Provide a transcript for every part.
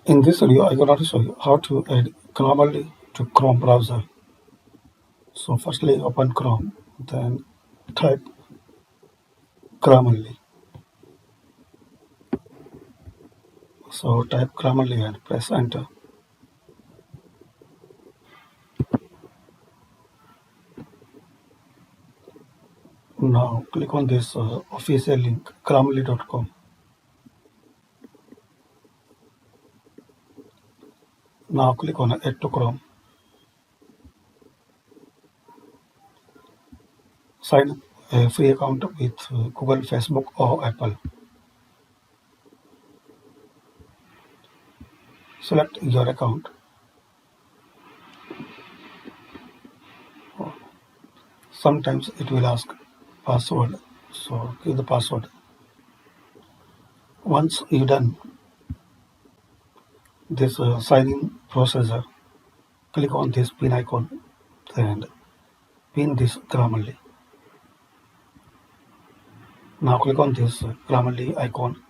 In this video, I'm going to show you how to add Grammarly to Chrome browser. So firstly, open Chrome, then type Grammarly. So type Grammarly and press enter. Now click on this official link, grammarly.com. Now click on add to Chrome. Sign up a free account with Google, Facebook or Apple. Select your account. Sometimes it will ask password. So give the password. Once you're done this sign-in procedure, click on this pin icon and pin this Grammarly. Now click on this Grammarly icon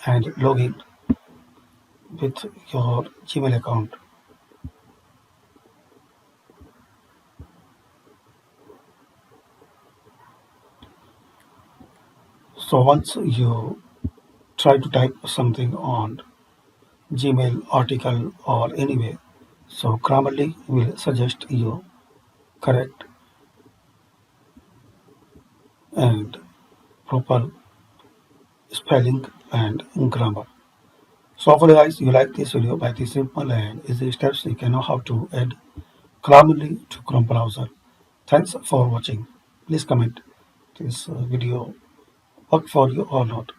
and log in with your Gmail account. So once you try to type something on Gmail article or anyway, so Grammarly will suggest you correct and proper spelling and grammar. So hopefully guys you like this video. By this simple and easy steps you can know how to add Grammarly to Chrome browser. Thanks for watching. Please comment this video work for you or not.